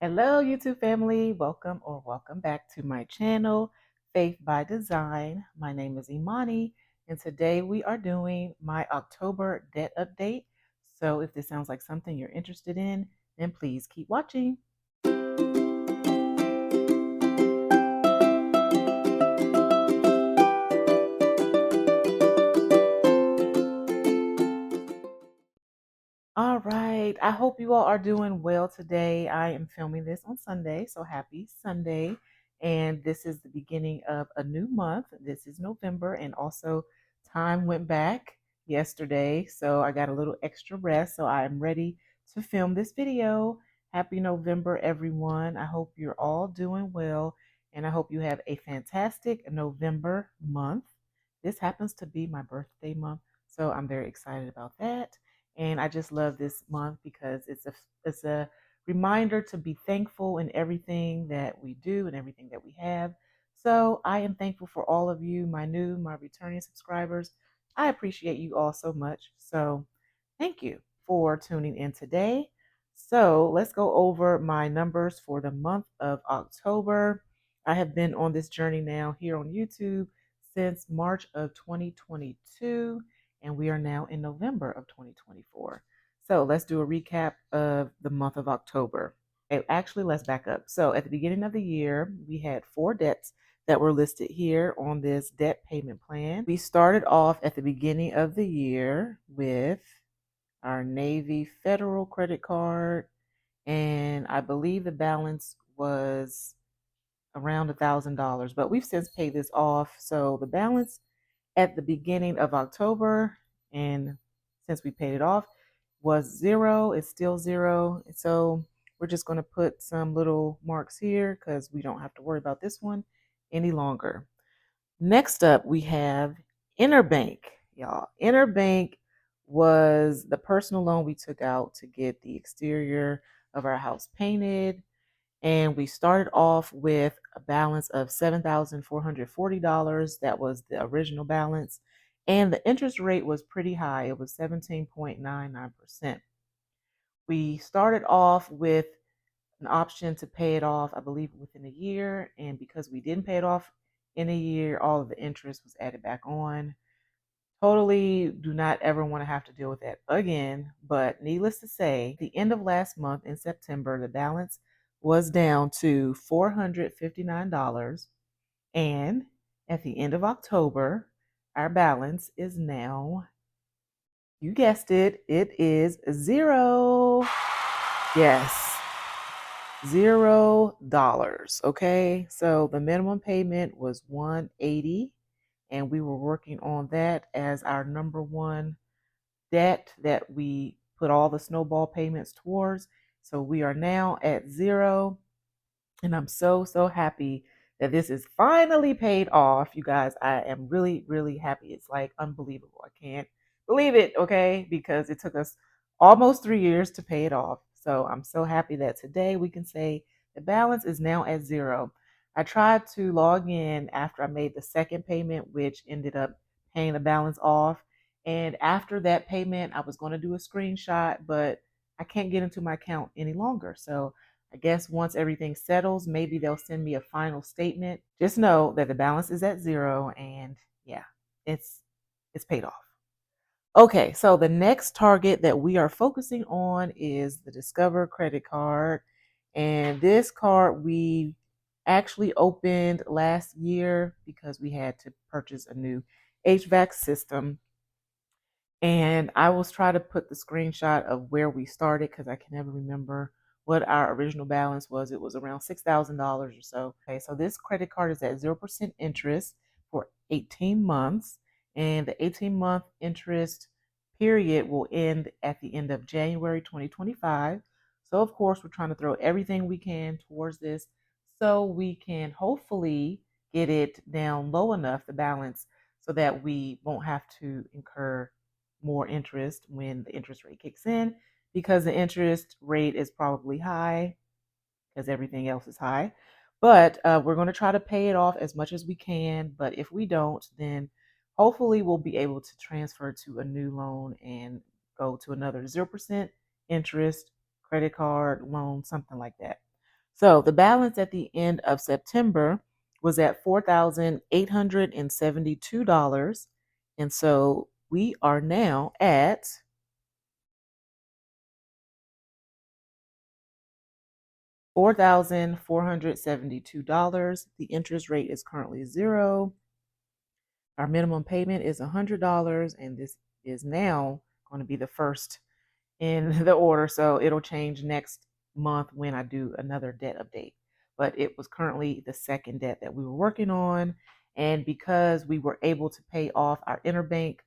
Hello, YouTube family. Welcome back to my channel, Faith by Design. My name is Imani, and today we are doing my October debt update. So if this sounds like something you're interested in, then please keep watching. All right. I hope you all are doing well today. I am filming this on Sunday, so happy Sunday. And this is the beginning of a new month. This is November, and also time went back yesterday, so I got a little extra rest. So I am ready to film this video. Happy November, everyone. I hope you're all doing well, and I hope you have a fantastic November month. This happens to be my birthday month, so I'm very excited about that. And I just love this month because it's a reminder to be thankful in everything that we do and everything that we have. So I am thankful for all of you, my returning subscribers. I appreciate you all so much. So thank you for tuning in today. So let's go over my numbers for the month of October. I have been on this journey now here on YouTube since March of 2022, and we are now in November of 2024. So let's do a recap of the month of October. Actually, let's back up. So at the beginning of the year, we had 4 debts that were listed here on this debt payment plan. We started off at the beginning of the year with our Navy Federal credit card, and I believe the balance was around $1,000, but we've since paid this off. So the balance at the beginning of October, and since we paid it off, was zero. It's still zero. So we're just going to put some little marks here because we don't have to worry about this one any longer. Next up, we have Interbank, y'all. Interbank was the personal loan we took out to get the exterior of our house painted. And we started off with a balance of $7,440. That was the original balance. And the interest rate was pretty high. It was 17.99%. We started off with an option to pay it off, I believe, within a year. And because we didn't pay it off in a year, all of the interest was added back on. Totally do not ever want to have to deal with that again. But needless to say, at the end of last month in September, the balance was down to $459. And at the end of October, our balance is now, you guessed it, it is zero. Yes, $0. Okay, so the minimum payment was $180, and we were working on that as our number one debt that we put all the snowball payments towards. So we are now at zero, and I'm so happy that this is finally paid off. You guys, I am really happy. It's like unbelievable. I can't believe it, okay? Because it took us almost 3 years to pay it off. So I'm so happy that today we can say the balance is now at zero. I tried to log in after I made the second payment, which ended up paying the balance off. And after that payment, I was going to do a screenshot, but I can't get into my account any longer. So I guess once everything settles, maybe they'll send me a final statement. Just know that the balance is at zero, and yeah, it's paid off. Okay, so the next target that we are focusing on is the Discover credit card. And this card we actually opened last year because we had to purchase a new HVAC system. And I will try to put the screenshot of where we started because I can never remember what our original balance was. It was around $6,000 or so. Okay, so this credit card is at 0% interest for 18 months. And the 18-month interest period will end at the end of January 2025. So, of course, we're trying to throw everything we can towards this so we can hopefully get it down low enough, the balance, so that we won't have to incur more interest when the interest rate kicks in, because the interest rate is probably high because everything else is high. But we're going to try to pay it off as much as we can. But if we don't, then hopefully we'll be able to transfer to a new loan and go to another 0% interest credit card loan, something like that. So the balance at the end of September was at $4,872. And so we are now at $4,472. The interest rate is currently 0. Our minimum payment is $100, and this is now going to be the first in the order. So it'll change next month when I do another debt update. But it was currently the second debt that we were working on. And because we were able to pay off our interbank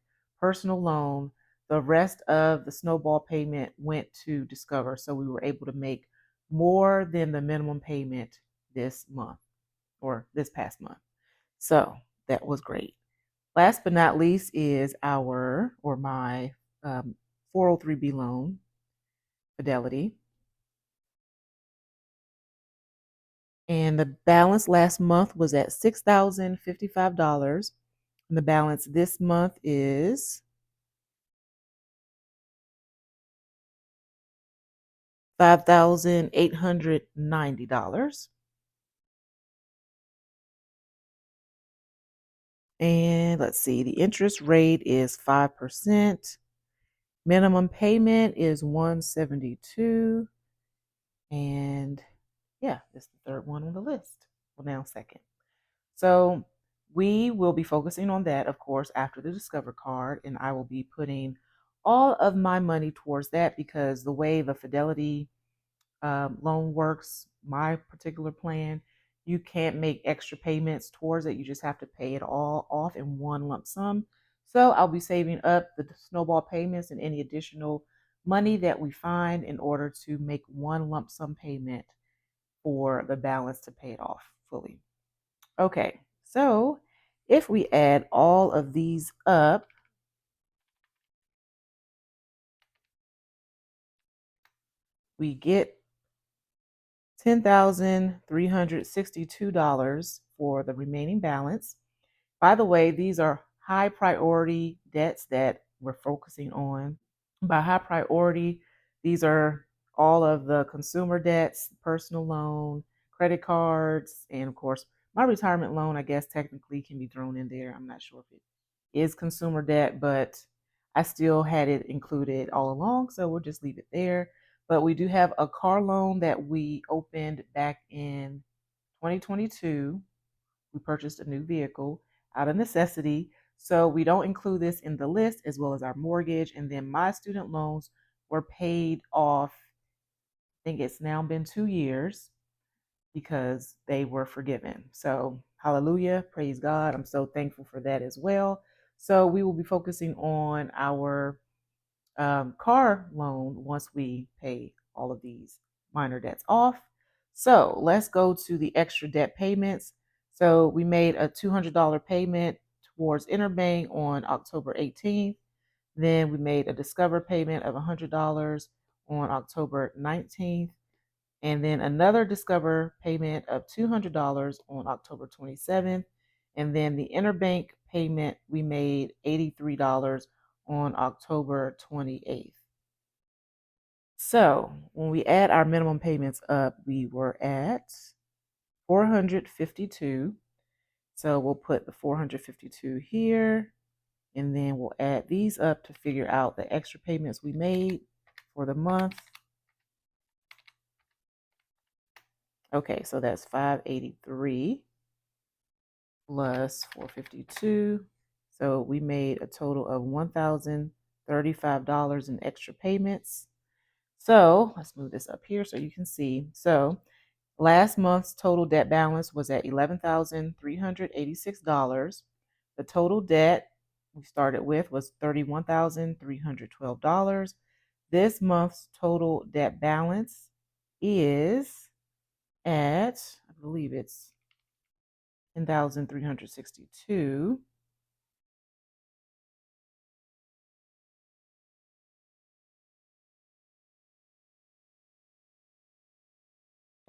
personal loan, the rest of the snowball payment went to Discover. So we were able to make more than the minimum payment this month or this past month. So that was great. Last but not least is my 403B loan, Fidelity. And the balance last month was at $6,055. And the balance this month is $5,890. And let's see, the interest rate is 5%. Minimum payment is 172. And yeah, that's the third one on the list. Well, now second. So we will be focusing on that, of course, after the Discover card, and I will be putting all of my money towards that because the way the Fidelity loan works, my particular plan, you can't make extra payments towards it. You just have to pay it all off in one lump sum. So I'll be saving up the snowball payments and any additional money that we find in order to make one lump sum payment for the balance to pay it off fully. Okay, so if we add all of these up, we get $10,362 for the remaining balance. By the way, these are high priority debts that we're focusing on. By high priority, these are all of the consumer debts, personal loan, credit cards, and of course, my retirement loan, I guess technically can be thrown in there. I'm not sure if it is consumer debt, but I still had it included all along, so we'll just leave it there. But we do have a car loan that we opened back in 2022. We purchased a new vehicle out of necessity. So we don't include this in the list, as well as our mortgage. And then my student loans were paid off. I think it's now been 2 years because they were forgiven. So hallelujah, praise God. I'm so thankful for that as well. So we will be focusing on our car loan once we pay all of these minor debts off. So let's go to the extra debt payments. So we made a $200 payment towards Interbank on October 18th. Then we made a Discover payment of $100 on October 19th. And then another Discover payment of $200 on October 27th. And then the Interbank payment, we made $83 on October 28th. So when we add our minimum payments up, we were at 452. So we'll put the 452 here, and then we'll add these up to figure out the extra payments we made for the month. Okay, so that's 583 plus 452. So we made a total of $1,035 in extra payments. So let's move this up here so you can see. So last month's total debt balance was at $11,386. The total debt we started with was $31,312. This month's total debt balance is at, I believe it's 10,362.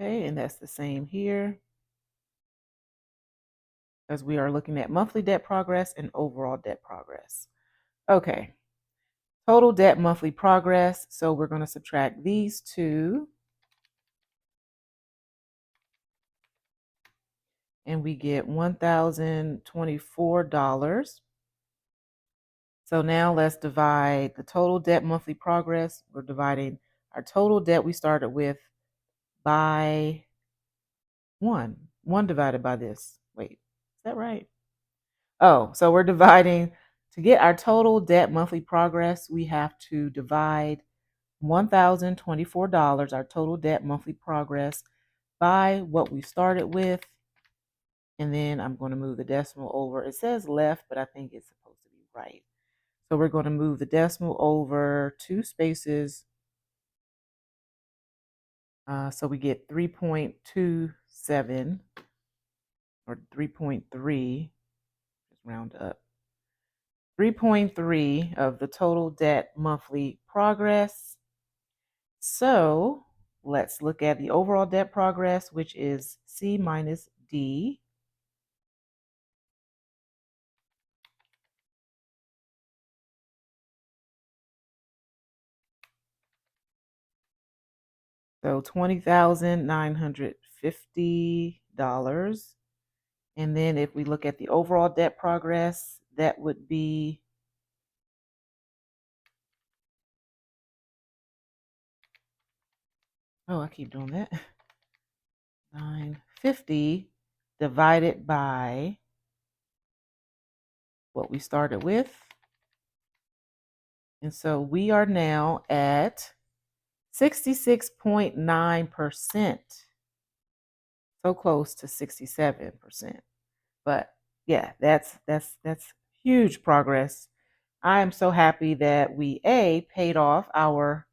Okay, and that's the same here as we are looking at monthly debt progress and overall debt progress. Okay, total debt monthly progress. So we're going to subtract these two. and we get $1,024. So now let's divide the total debt monthly progress. We're dividing our total debt we started with by 1. 1 divided by this. Wait, is that right? Oh, so we're dividing to get our total debt monthly progress, we have to divide $1,024, our total debt monthly progress, by what we started with. And then I'm going to move the decimal over. It says left, but I think it's supposed to be right. So we're going to move the decimal over 2 spaces. So we get 3.27 or 3.3, just round up. 3.3 of the total debt monthly progress. So let's look at the overall debt progress, which is C minus D. So $20,950. And then if we look at the overall debt progress, that would be I keep doing that. 950 divided by what we started with. And so we are now at 66.9%. So close to 67%. But yeah, that's huge progress. I am so happy that we paid off our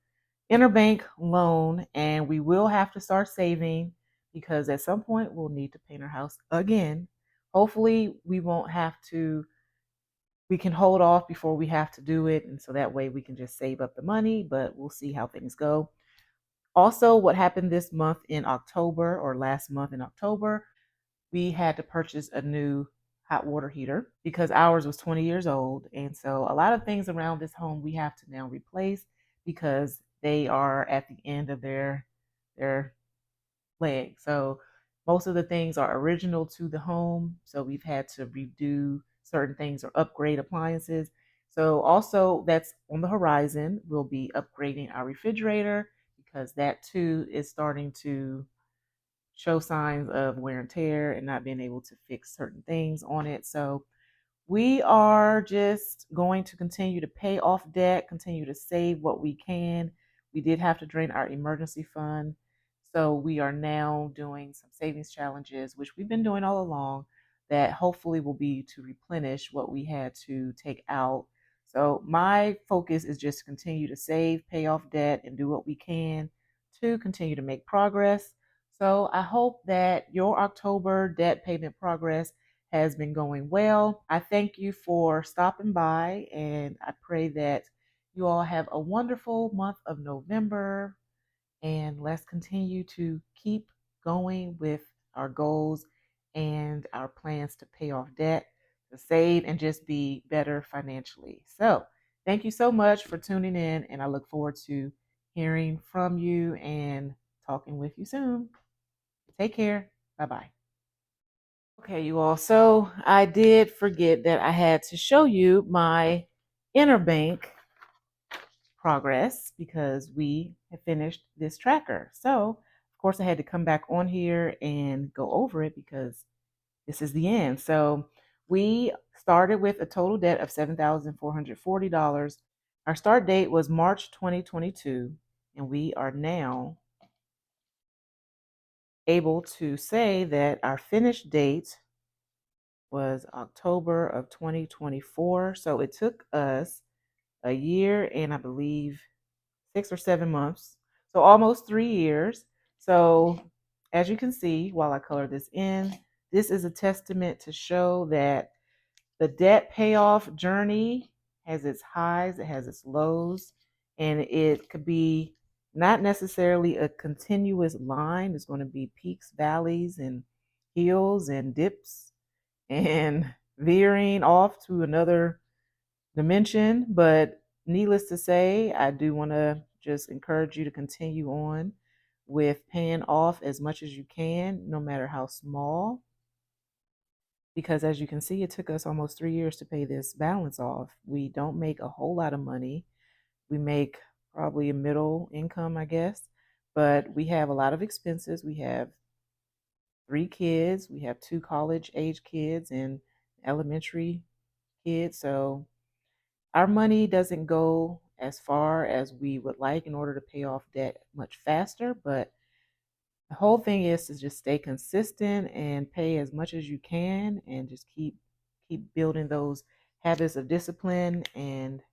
interbank loan, and we will have to start saving because at some point we'll need to paint our house again. Hopefully we won't have to, we can hold off before we have to do it, and so that way we can just save up the money, but we'll see how things go. Also, what happened this month in October, or last month in October, we had to purchase a new hot water heater because ours was 20 years old. And so a lot of things around this home we have to now replace because they are at the end of their leg. So most of the things are original to the home. So we've had to redo certain things or upgrade appliances. So also that's on the horizon. We'll be upgrading our refrigerator because that too is starting to show signs of wear and tear and not being able to fix certain things on it. So we are just going to continue to pay off debt, continue to save what we can. We did have to drain our emergency fund. So we are now doing some savings challenges, which we've been doing all along, that hopefully will be to replenish what we had to take out. So my focus is just to continue to save, pay off debt, and do what we can to continue to make progress. So I hope that your October debt payment progress has been going well. I thank you for stopping by, and I pray that you all have a wonderful month of November. And let's continue to keep going with our goals and our plans to pay off debt, to save, and just be better financially. So, thank you so much for tuning in, and I look forward to hearing from you and talking with you soon. Take care. Bye bye. Okay, you all. So I did forget that I had to show you my interbank progress because we have finished this tracker. So, of course, I had to come back on here and go over it because this is the end. So, we started with a total debt of $7,440. Our start date was March 2022, and we are now able to say that our finish date was October of 2024. So it took us a year and I believe 6 or 7 months. So almost 3 years. So as you can see, while I color this in, this is a testament to show that the debt payoff journey has its highs, it has its lows, and it could be not necessarily a continuous line. There's going to be peaks, valleys, and hills and dips and veering off to another dimension. But needless to say, I do want to just encourage you to continue on with paying off as much as you can, no matter how small. because as you can see, it took us almost 3 years to pay this balance off. We don't make a whole lot of money. We make probably a middle income, I guess, but we have a lot of expenses. We have 3 kids. We have 2 college age kids and elementary kids. So our money doesn't go as far as we would like in order to pay off debt much faster, but the whole thing is to just stay consistent and pay as much as you can and just keep building those habits of discipline and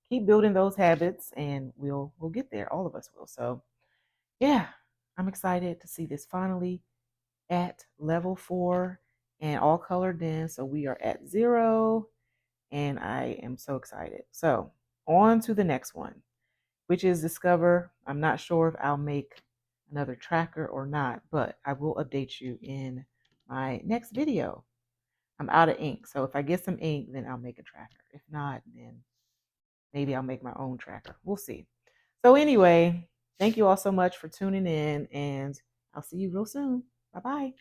keep building those habits and we'll get there. All of us will. So yeah, I'm excited to see this finally at level 4 and all colored in. So we are at 0 and I am so excited. So on to the next one, which is discover. I'm not sure if I'll make another tracker or not, but I will update you in my next video. I'm out of ink, so if I get some ink, then I'll make a tracker. If not, then maybe I'll make my own tracker. We'll see. So anyway, thank you all so much for tuning in, and I'll see you real soon. Bye-bye.